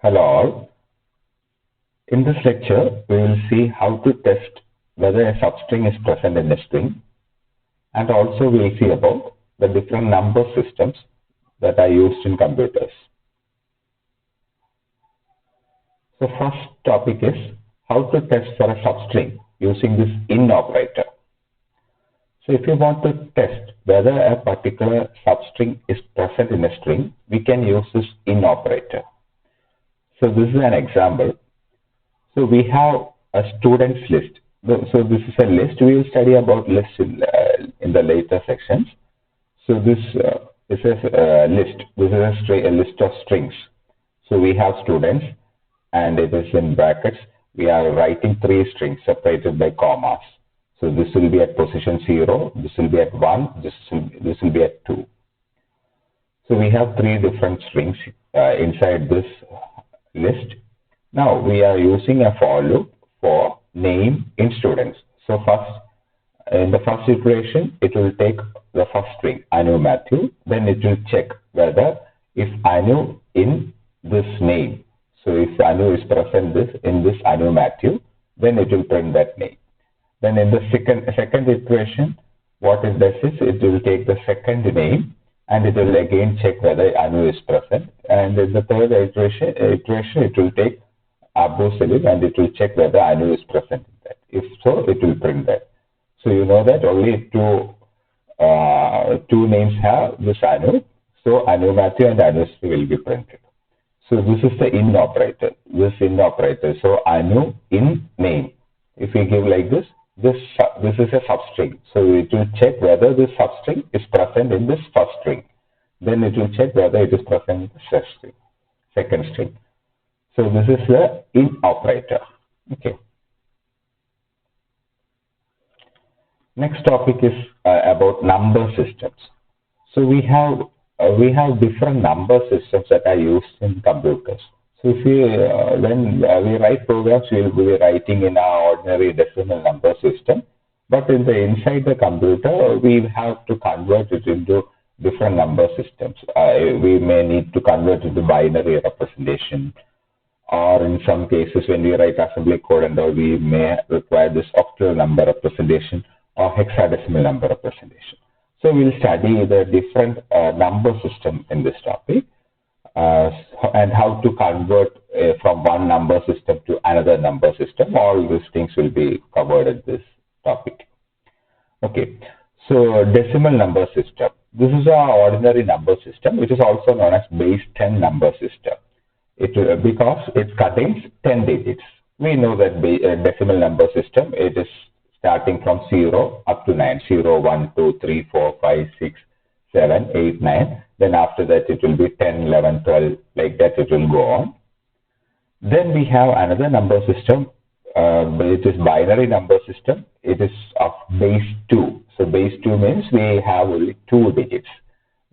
Hello all. In this lecture, we will see how to test whether a substring is present in a string, and also we will see about the different number systems that are used in computers. So first topic is how to test for a substring using this in operator. So if you want to test whether a particular substring is present in a string, we can use this in operator. So this is an example. So we have a students list. So this is a list. We will study about lists in the later sections. So this is a list. This is a list of strings. So we have students, and it is in brackets. We are writing 3 strings separated by commas. So this will be at position 0. This will be at 1. This will be at 2. So we have 3 different strings inside this list. Now we are using a for loop for name in students. So first, in the first iteration, it will take the first string Anu Matthew. Then it will check whether if Anu in this name. So if Anu is present in this Anu Matthew, then it will print that name. Then in the second iteration, what it does is it will take the second name and it will again check whether Anu is present. And in the third iteration it will take Abu Salim and it will check whether Anu is present in that. If so, it will print that. So you know that only two names have this Anu. So Anu Matthew and Anu will be printed. So this is the in operator. This in operator. So Anu in name. If we give like this is a substring. So it will check whether this substring is present in this first string. Then it will check whether it is present in the second string. So this is the in operator. Okay. Next topic is about number systems. So we have different number systems that are used in computers. So if when we write programs, we will be writing in our ordinary decimal number system. But inside the computer, we have to convert it into different number systems. We may need to convert it to binary representation, or in some cases, when we write assembly code and all, we may require this octal number representation or hexadecimal number representation. So we'll study the different number system in this topic. And how to convert from one number system to another number system. All these things will be covered in this topic. Okay, so decimal number system. This is our ordinary number system, which is also known as base 10 number system. Because it contains 10 digits. We know that decimal number system, it is starting from 0 up to 9. 0, 1, 2, 3, 4, 5, 6, 7, 8, 9. Then after that it will be 10, 11, 12, like that it will go on. Then we have another number system, it is binary number system. It is of base 2. So base 2 means we have only 2 digits,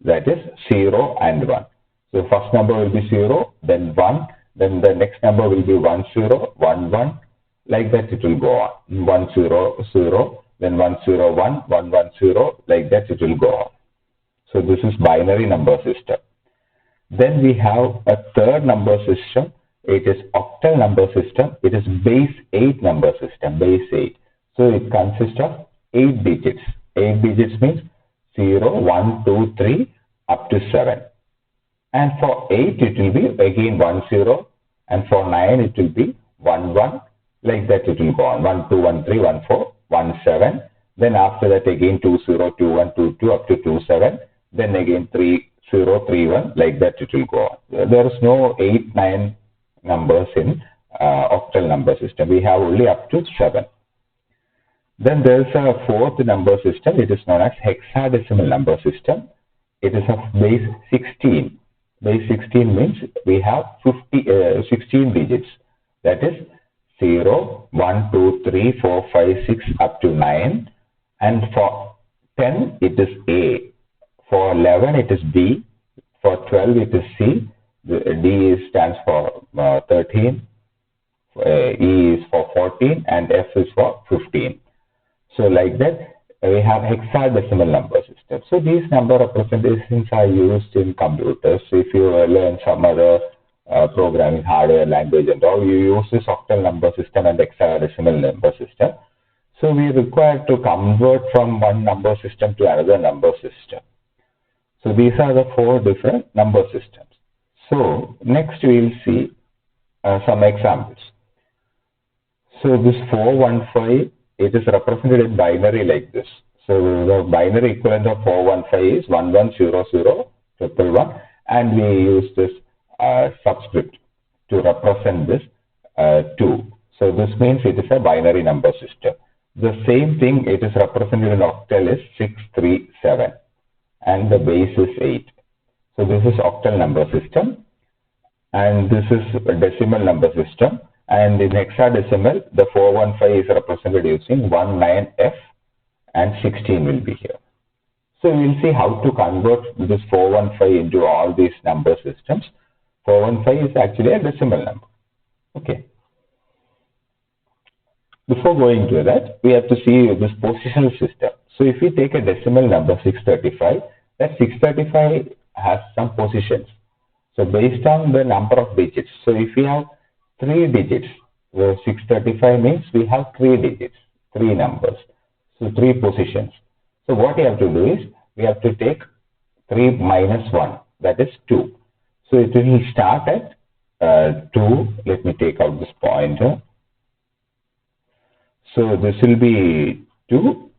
that is 0 and 1. So first number will be 0, then 1, then the next number will be 1, 0, 1, 1, like that it will go on. 1, 0, 0, then 1, 0, 1, 1, 1, 0, like that it will go on. So this is binary number system. Then we have a third number system. It is octal number system. It is base 8 number system, base 8. So it consists of 8 digits. 8 digits means 0, 1, 2, 3, up to 7. And for 8 it will be again 1, 0. And for 9 it will be 1, 1. Like that it will go on. 1, 2, 1, 3, 1, 4, 1, 7. Then after that again 2, 0, 2, 1, 2, 2, up to 2, 7. Then again 3, 0, 3, 1, like that it will go on. There is no 8, 9 numbers in octal number system. We have only up to 7. Then there is a fourth number system. It is known as hexadecimal number system. It is of base 16. Base 16 means we have 16 digits. That is 0, 1, 2, 3, 4, 5, 6, up to 9. And for 10, it is A. For 11, it is B. For 12, it is C. D stands for 13. E is for 14. And F is for 15. So like that, we have hexadecimal number system. So these number representations are used in computers. If you learn some other programming hardware language and all, you use this octal number system and hexadecimal number system. So we require to convert from one number system to another number system. So these are the four different number systems. So next we will see some examples. So this 415, it is represented in binary like this. So the binary equivalent of 415 is 110011, and we use this subscript to represent this 2. So this means it is a binary number system. The same thing it is represented in octal is 637, and the base is 8. So this is octal number system, and this is a decimal number system. And in hexadecimal, the 415 is represented using 19F, and 16 will be here. So we'll see how to convert this 415 into all these number systems. 415 is actually a decimal number. Okay. Before going to that, we have to see this positional system. So if we take a decimal number 635, that 635 has some positions. So based on the number of digits, so if we have 3 digits, the 635 means we have 3 digits, 3 numbers, so 3 positions. So what you have to do is, we have to take 3 minus 1, that is 2. So it will start at 2. Let me take out this pointer. So this will be 2,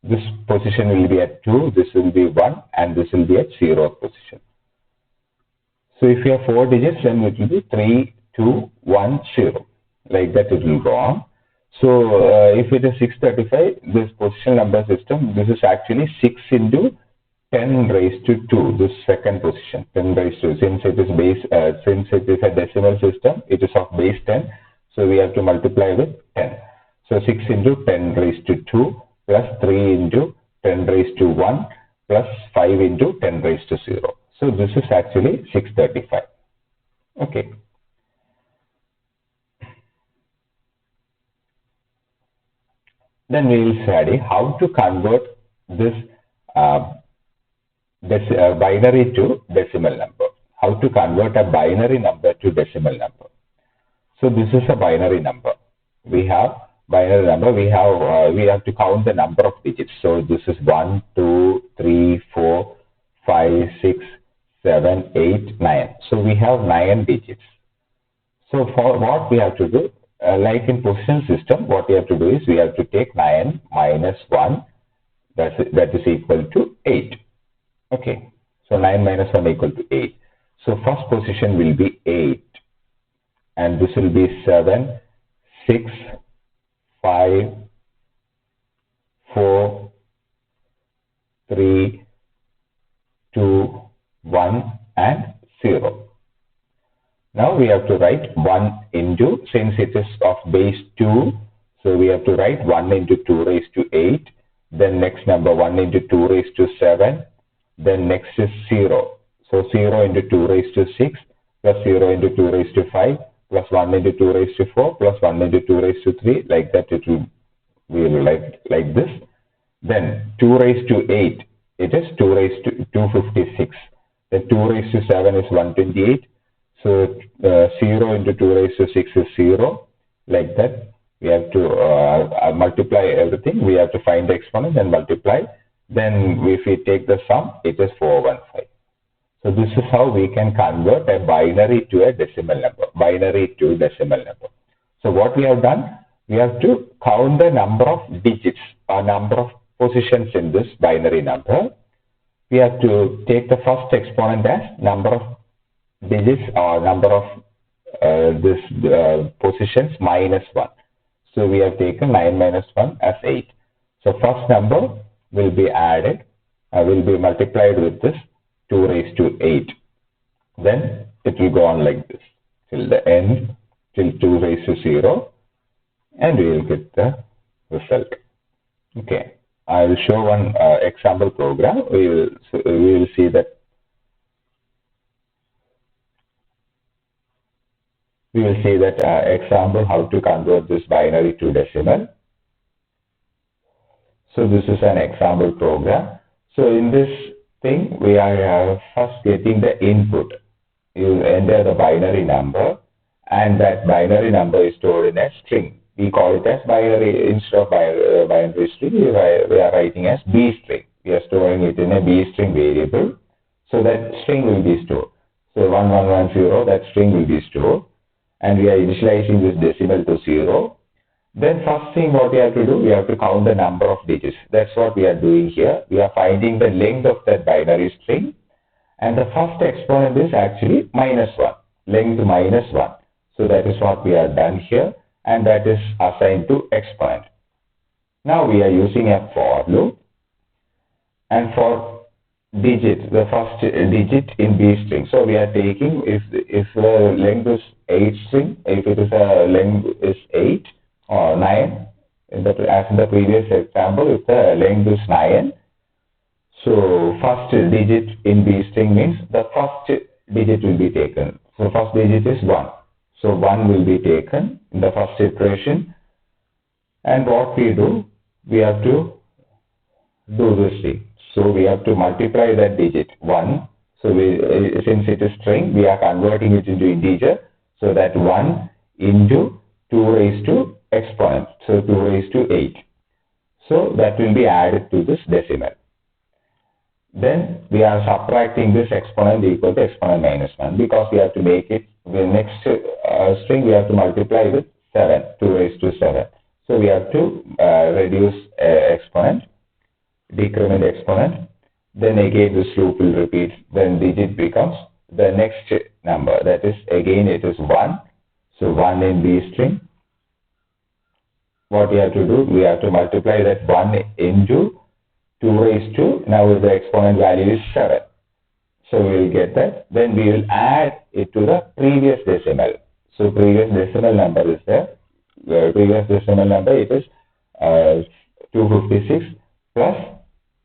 this position will be at 2, this will be 1, and this will be at 0th position. So if you have 4 digits, then it will be 3, 2, 1, 0. Like that it will go on. So if it is 635, this position number system, this is actually 6 into 10 raised to 2, this second position, 10 raised to, since it is base, since it is a decimal system, it is of base 10, so we have to multiply with 10. So 6 into 10 raised to 2 plus 3 into 10 raised to 1 plus 5 into 10 raised to 0. So this is actually 635. Okay. Then we will study how to convert this binary to decimal number. How to convert a binary number to decimal number. So this is a binary number. We have binary number. We have to count the number of digits. So this is 1, 2, 3, 4, 5, 6, 7, 8, 9. So we have 9 digits. So for what we have to do, like in position system, what we have to do is we have to take 9 minus 1, that is equal to 8. Okay, so 9 minus 1 equal to 8. So first position will be 8, and this will be 7, 6, 5, 4, 3, 2, 1, and 0. Now we have to write 1 into, since it is of base 2, so we have to write 1 into 2 raised to 8, then next number 1 into 2 raised to 7, then next is 0. So 0 into 2 raised to 6, plus 0 into 2 raised to 5, plus 1 into 2 raised to 4, plus 1 into 2 raised to 3, like that it will be like this. Then 2 raised to 8, it is 2 raised to 256. Then 2 raised to 7 is 128. So 0 into 2 raised to 6 is 0. Like that, we have to multiply everything. We have to find the exponent and multiply. Then if we take the sum, it is 415. So this is how we can convert a binary to a decimal number. Binary to decimal number. So what we have done, we have to count the number of digits or number of positions in this binary number. We have to take the first exponent as number of digits or number of positions minus 1. So we have taken 9 minus 1 as 8. So first number will be added, will be multiplied with this 2 raised to 8. Then it will go on like this till the end, till 2 raised to 0, and we will get the result. Okay, I will show one example program. We will see that. We will see that example how to convert this binary to decimal. So this is an example program. So in this thing, we are first getting the input. you enter the binary number, and that binary number is stored in a string. We call it as binary. Instead of binary string, we are writing as B string. We are storing it in a B string variable. So that string will be stored. So 1110, that string will be stored. And we are initializing this decimal to 0. Then first thing what we have to do, we have to count the number of digits. That's what we are doing here. We are finding the length of that binary string. And the first exponent is actually -1, length -1. So that is what we have done here, and that is assigned to exponent. Now we are using a for loop, and for digit, the first digit in B string. So we are taking, if the length is 8 string, if it is a length is 8 or 9, as in the previous example, if the length is 9, so first digit in B string means the first digit will be taken. So first digit is 1. So 1 will be taken in the first iteration. And what we do, we have to do this thing. So we have to multiply that digit 1. So since it is string, we are converting it into integer. So that 1 into 2 raised to exponent. So 2 raised to 8. So that will be added to this decimal. Then we are subtracting this exponent equal to exponent -1, because we have to make it the next string, we have to multiply with 7, 2 raised to 7. So we have to reduce exponent, decrement exponent. Then again this loop will repeat. Then digit becomes the next number. That is, again it is 1. So 1 in B string. What we have to do, we have to multiply that 1 into 2 raised to, now the exponent value is 7. So we will get that. Then we will add it to the previous decimal. So previous decimal number is there. The previous decimal number, it is 256 plus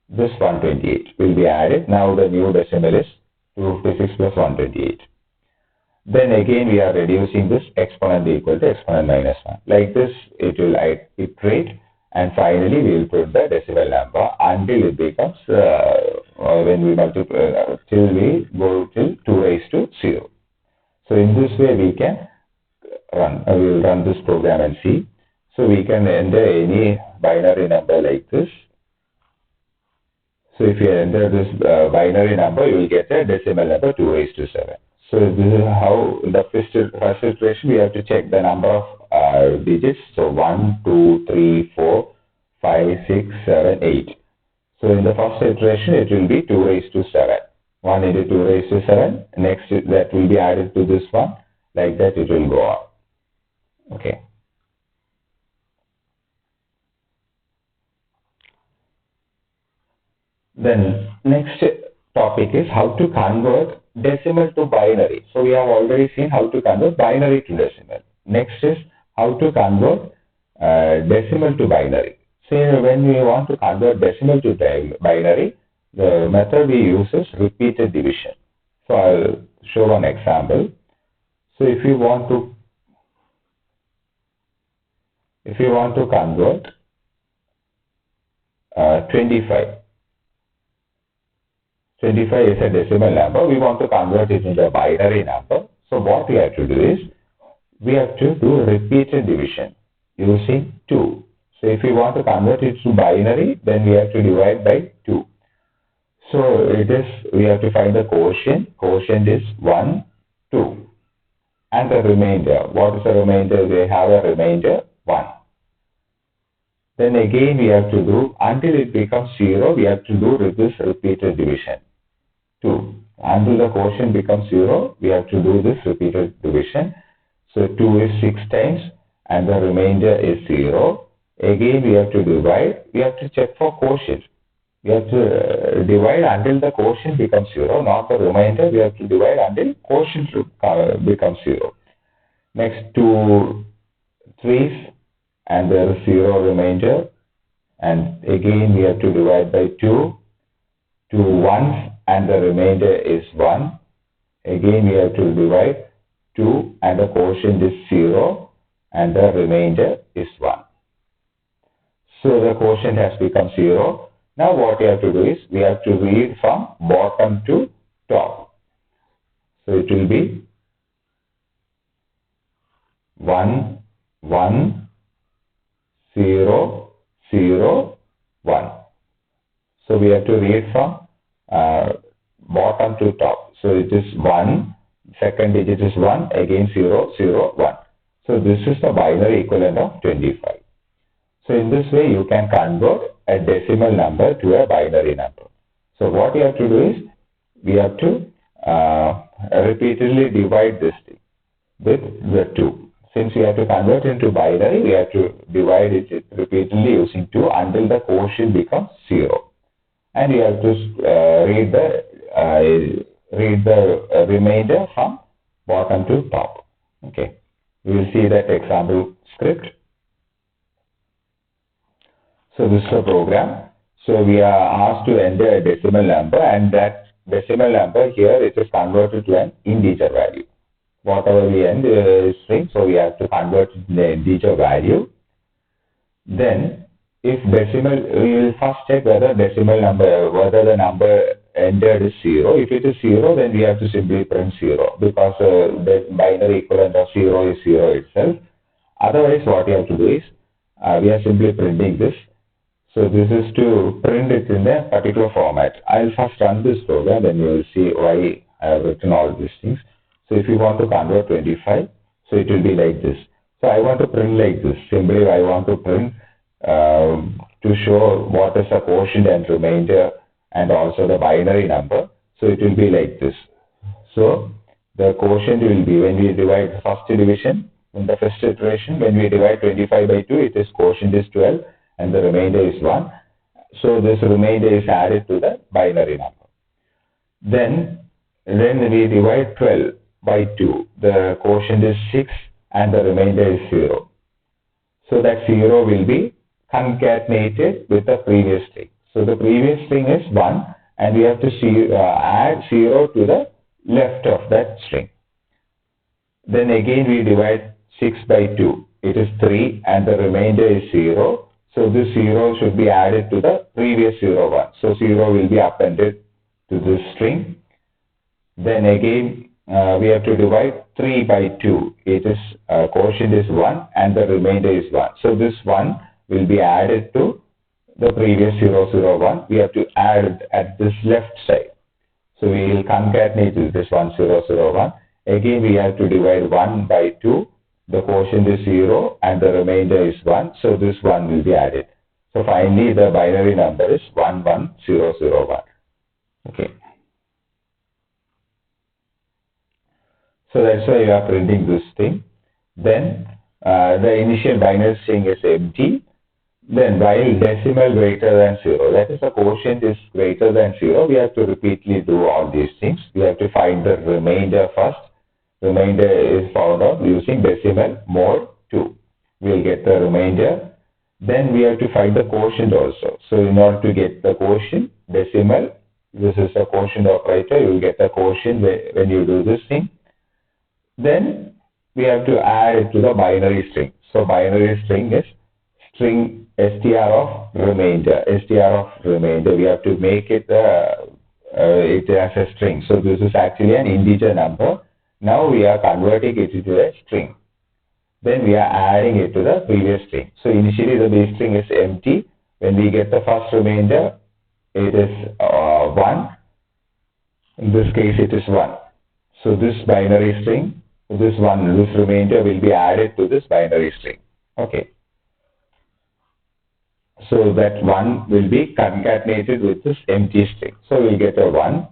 this 128 will be added. Now the new decimal is 256 plus 128. Then again we are reducing this exponent equal to exponent -1. Like this it will iterate, and finally we will put the decimal number until it becomes, when we multiply, till we go till 2 raised to 0. So in this way we can run, we will run this program and see. So we can enter any binary number like this. So if you enter this binary number, you will get a decimal number 2 raised to 7. So this is how, in the first iteration, we have to check the number of digits. So 1, 2, 3, 4, 5, 6, 7, 8. So in the first iteration, it will be 2 raised to 7. 1 into 2 raised to 7. Next, that will be added to this one. Like that, it will go on. Okay. Then next topic is how to convert decimal to binary. So we have already seen how to convert binary to decimal. Next is how to convert decimal to binary. So when we want to convert decimal to binary, the method we use is repeated division. So I'll show one example. So if you want to convert 25. 25 is a decimal number. We want to convert it into a binary number. So what we have to do is, we have to do repeated division using 2. So if we want to convert it to binary, then we have to divide by 2. So it is, we have to find the quotient. Quotient is 1, 2. And the remainder. What is the remainder? We have a remainder 1. Then again we have to do, until it becomes 0, we have to do this repeated division. 2. Until the quotient becomes 0, we have to do this repeated division. So 2 is 6 times and the remainder is 0. Again we have to divide. We have to check for quotient. We have to divide until the quotient becomes 0, not the remainder. We have to divide until quotient becomes 0. Next 2 3's and there is 0 remainder. And again we have to divide by 2. 2 1's and the remainder is 1. Again we have to divide 2 and the quotient is 0 and the remainder is 1. So the quotient has become 0. Now what we have to do is, we have to read from bottom to top. So it will be 1, 1, 0, 0, 1. So we have to read from bottom to top. So it is 1, second digit is 1, again 0, 0, 1. So this is the binary equivalent of 25. So in this way you can convert a decimal number to a binary number. So what you have to do is, we have to repeatedly divide this thing with the 2. Since we have to convert into binary, we have to divide it repeatedly using 2 until the quotient becomes 0. And you have to read the remainder from bottom to top. Okay, we will see that example script. So this is a program. So we are asked to enter a decimal number, and that decimal number here it is converted to an integer value. Whatever we end is string, so we have to convert it to the integer value. Then, if decimal, we will first check whether the number entered is 0. If it is 0, then we have to simply print 0, because the binary equivalent of 0 is 0 itself. Otherwise, what you have to do is, we are simply printing this. So this is to print it in a particular format. I'll first run this program, then you will see why I have written all these things. So if you want to convert 25, so it will be like this. So I want to print like this. Simply I want to print to show what is the quotient and remainder and also the binary number. So it will be like this. So the quotient will be, when we divide first division, in the first iteration, when we divide 25 by 2, it is quotient is 12 and the remainder is 1. So this remainder is added to the binary number. Then we divide 12 by 2. The quotient is 6 and the remainder is 0. So that 0 will be concatenated with the previous string. So the previous string is 1 and we have to add 0 to the left of that string. Then again we divide 6 by 2. It is 3 and the remainder is 0. So this 0 should be added to the previous 0, 1. So 0 will be appended to this string. Then again we have to divide 3 by 2. It is quotient is 1 and the remainder is 1. So this 1 will be added to the previous 0, 0, 1. We have to add it at this left side. So we will concatenate with this 1, 0, 0, 1. Again we have to divide 1 by 2. The quotient is 0 and the remainder is 1. So this 1 will be added. So finally the binary number is 1, 1, 0, 0, 1. Okay. So that's why you are printing this thing. Then the initial binary string is empty. Then while decimal greater than 0, that is the quotient is greater than 0, we have to repeatedly do all these things. We have to find the remainder first. Remainder is found out using decimal mode 2. We will get the remainder. Then we have to find the quotient also. So in order to get the quotient, decimal, this is a quotient operator, you will get the quotient when you do this thing. Then we have to add it to the binary string. So binary string is string str of remainder. Str of remainder, we have to make it it as a string. So this is actually an integer number. Now we are converting it into a string. Then we are adding it to the previous string. So initially the base string is empty. When we get the first remainder, it is 1. In this case it is 1. So this binary string, this remainder will be added to this binary string. Okay. So that 1 will be concatenated with this empty string. So we get a 1.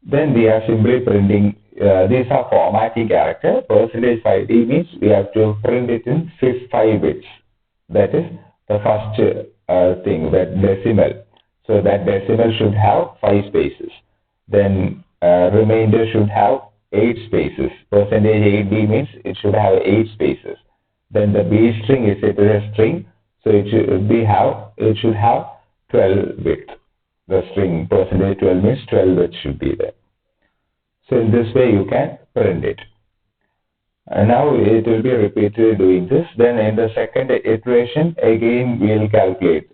Then we are simply printing, these are formatting character. %5d means we have to print it in 5 bits. That is the first thing, that decimal. So that decimal should have 5 spaces. Then remainder should have 8 spaces. %8d means it should have 8 spaces. Then the base string is a string, so it should have 12 bits. The string %12 means 12 bits should be there. So in this way you can print it. And now it will be repeatedly doing this. Then in the second iteration again we will calculate.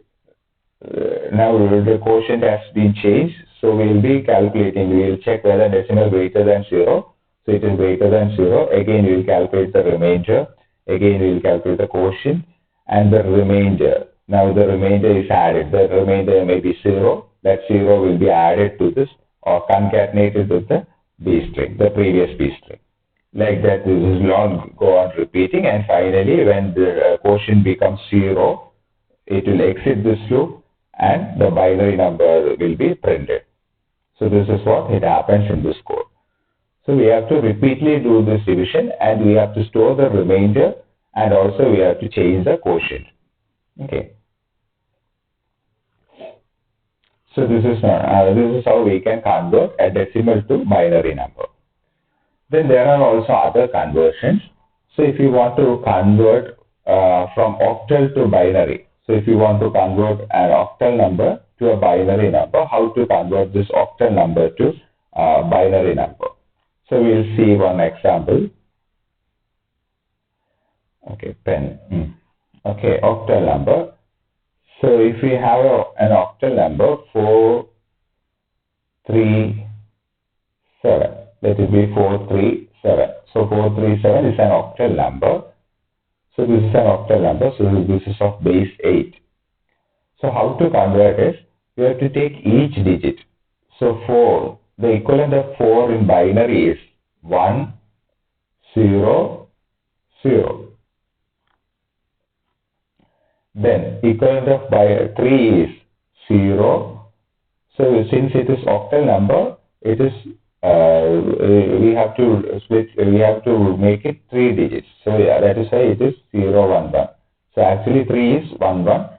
Now the quotient has been changed, so we will be calculating. We will check whether decimal greater than 0. So it is greater than 0. Again, we will calculate the remainder. Again, we will calculate the quotient and the remainder. Now the remainder is added. The remainder may be 0. That 0 will be added to this or concatenated with the B string, the previous B string. Like that, this is long go on repeating, and finally when the quotient becomes 0, it will exit this loop and the binary number will be printed. So this is what it happens in this code. So we have to repeatedly do this division, and we have to store the remainder, and also we have to change the quotient. Okay. So this is how we can convert a decimal to binary number. Then there are also other conversions. So if you want to convert from octal to binary, so if you want to convert an octal number to a binary number, how to convert this octal number to binary number? So we'll see one example. Okay, pen. Okay, octal number. So if we have an octal number 437, that will be 437. So 437 is an octal number. So this is an octal number. So this is of base 8. So how to convert it? We have to take each digit. So 4, the equivalent of 4 in binary is 1, 0, 0. Then equivalent of 3 is 0. So since it is octal number, it is we have to split. We have to make it 3 digits. So yeah, that is why it is 0, 1, 1. So actually 3 is 1, 1.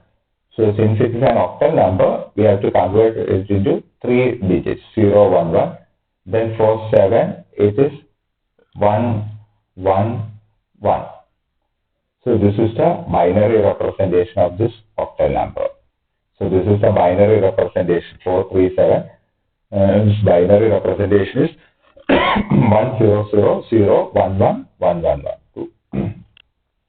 So since it is an octal number, we have to convert it into 3 digits, 0, 1, 1. Then for 7, it is 1, 1, 1. So this is the binary representation of this octal number. So this is the binary representation 437. This binary representation is 10001111112.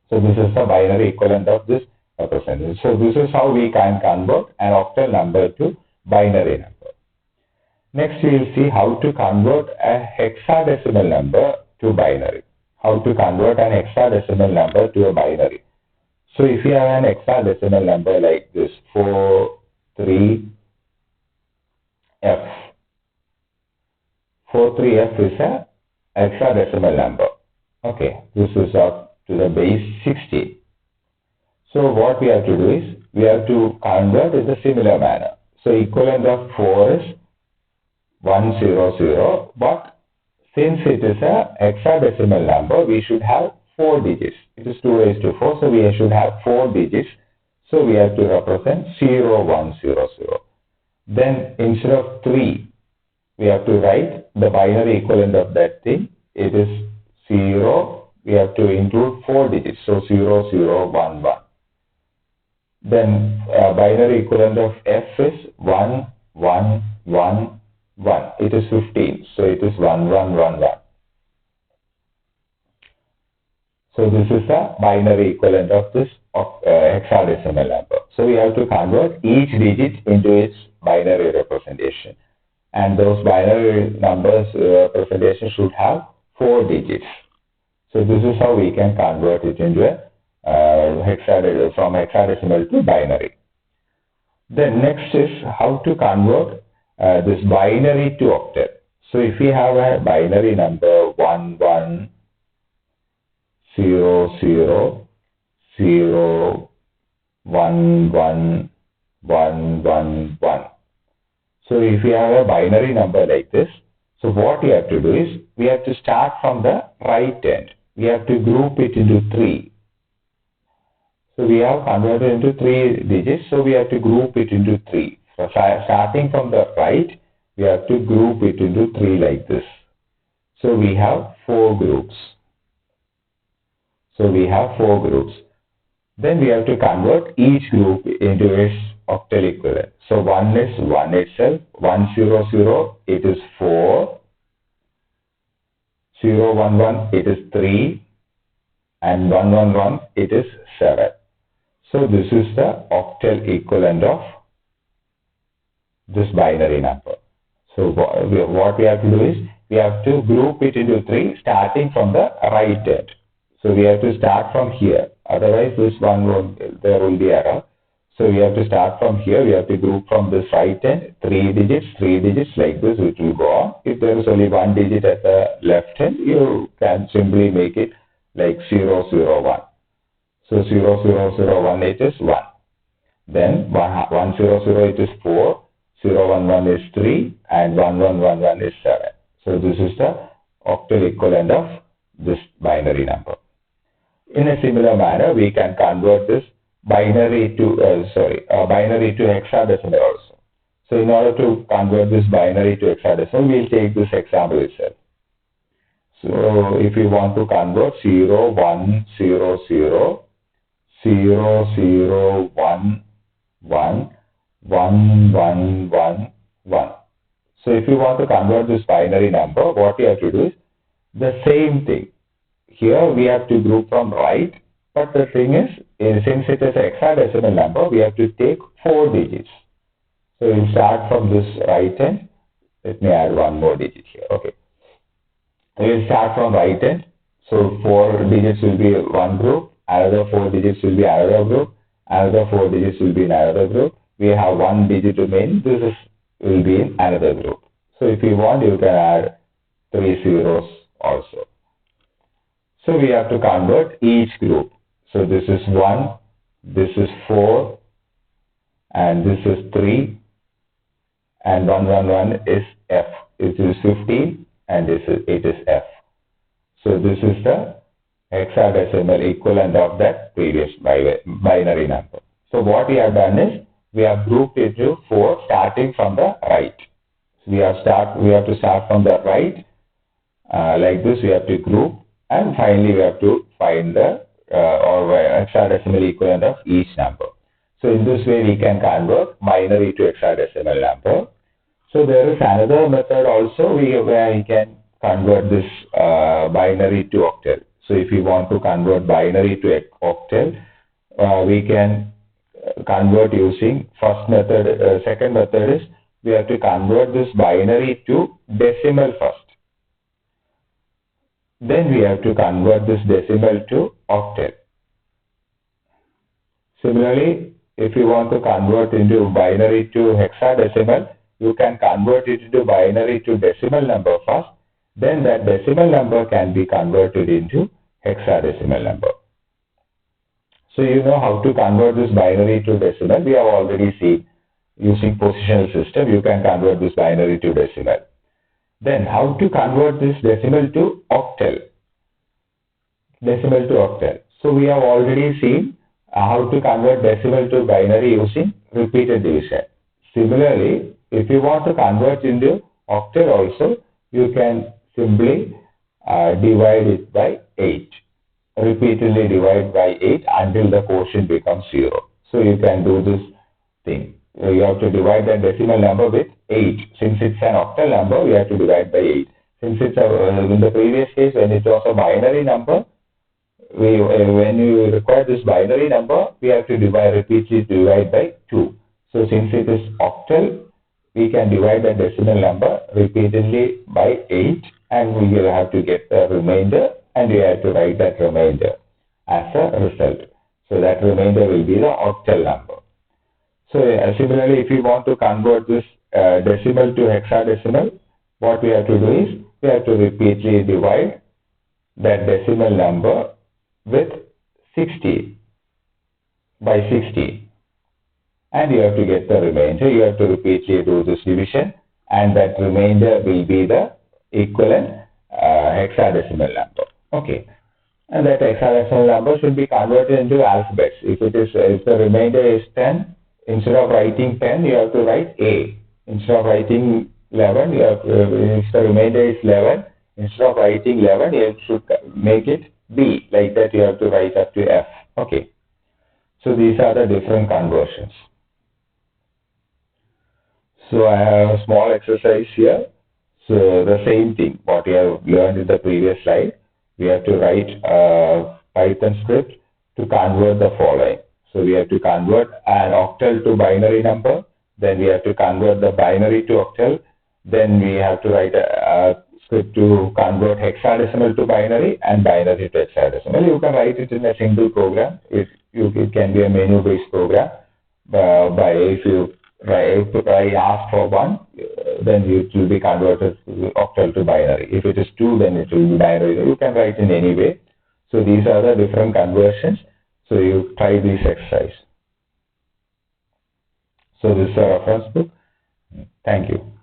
So this is the binary equivalent of this representation. So this is how we can convert an octal number to binary number. Next we will see how to convert a hexadecimal number to binary. How to convert an hexadecimal number to a binary. So if you have an hexadecimal number like this 43F. 43F is a hexadecimal number. Okay, this is up to the base 60. So what we have to do is, we have to convert in a similar manner. So equivalent of 4 is 100, but since it is a hexadecimal number, we should have 4 digits. It is 2 raised to 4, so we should have 4 digits. So we have to represent 0100. Then instead of 3, we have to write the binary equivalent of that thing. It is 0. We have to include 4 digits. So 0011. Then binary equivalent of F is 1111. It is 15. So it is 1111. So this is the binary equivalent of this hexadecimal number. So we have to convert each digit into its binary representation. And those binary numbers representation should have 4 digits. So this is how we can convert it into a from hexadecimal to binary. Then next is how to convert this binary to octal. So if we have a binary number 1100001111, so if we have a binary number like this, so what we have to do is, we have to start from the right end. We have to group it into 3. So we have converted into 3 digits, so we have to group it into 3. So starting from the right, we have to group it into 3 like this. So we have 4 groups. So we have 4 groups. Then we have to convert each group into its octal equivalent. So 1 is 1 itself, 100, it is 4, 011, it is 3, and 111, it is 7. So this is the octal equivalent of this binary number. So what we have to do is, we have to group it into 3 starting from the right end. So we have to start from here. Otherwise, this one there will be error. So we have to start from here. We have to group from this right end, 3 digits like this, which will go on. If there is only 1 digit at the left end, you can simply make it like 001. So 0001 it is 1. Then 100 it is 4, 011 is 3, and 1111 is 7. So this is the octal equivalent of this binary number. In a similar manner, we can convert this binary to hexadecimal also. So in order to convert this binary to hexadecimal, we'll take this example itself. So if we want to convert 0100 0011 1111. So if you want to convert this binary number, what you have to do is the same thing. Here we have to group from right, but the thing is, since it is a hexadecimal number, we have to take 4 digits. So we'll start from this right end. Let me add one more digit here. Okay. We'll start from right end. So 4 digits will be one group, another 4 digits will be another group, another 4 digits will be in another group. We have 1 digit remaining. This will be in another group. So if you want, you can add 3 zeros also. So we have to convert each group. So this is 1, this is 4, and this is 3, and 111 is F. It is 15, and it is F. So this is the hexadecimal equivalent of that previous binary number. So what we have done is we have grouped it into 4 starting from the right. So we have to start from the right like this. We have to group, and finally we have to find the hexadecimal equivalent of each number. So in this way we can convert binary to hexadecimal number. So there is another method also where we can convert this binary to octal. So if you want to convert binary to octal, we can convert using first method. Second method is we have to convert this binary to decimal first. Then we have to convert this decimal to octal. Similarly, if you want to convert into binary to hexadecimal, you can convert it into binary to decimal number first. Then that decimal number can be converted into hexadecimal number. So you know how to convert this binary to decimal. We have already seen using positional system, you can convert this binary to decimal. Then how to convert this decimal to octal? Decimal to octal. So we have already seen how to convert decimal to binary using repeated division. Similarly, if you want to convert into octal also, you can simply divide it by 8. Repeatedly divide by 8 until the quotient becomes 0. So you can do this thing. You have to divide the decimal number with 8. Since it's an octal number, we have to divide by 8. Since it's in the previous case, when it was a binary number, when you require this binary number, we have to repeatedly divide by 2. So since it is octal, we can divide the decimal number repeatedly by 8, and we will have to get the remainder, and we have to write that remainder as a result. So that remainder will be the octal number. So similarly, if you want to convert this decimal to hexadecimal, what we have to do is we have to repeatedly divide that decimal number with 60 by 60, and you have to get the remainder. You have to repeatedly do this division, and that remainder will be the equivalent hexadecimal number. Okay, and that hexadecimal number should be converted into alphabets. If the remainder is 10, instead of writing 10, you have to write A. Instead of writing 11, if the remainder is 11, instead of writing 11, you should make it B. Like that, you have to write up to F. Okay. So these are the different conversions. So I have a small exercise here. So the same thing, what we have learned in the previous slide, we have to write a Python script to convert the following. So we have to convert an octal to binary number, then we have to convert the binary to octal, then we have to write a script to convert hexadecimal to binary and binary to hexadecimal. You can write it in a single program. It can be a menu-based program. By if you ask for 1, then it will be converted to octal to binary. If it is 2, then it will be binary. You can write in any way. So these are the different conversions. So you try this exercise. So this is a reference book. Thank you.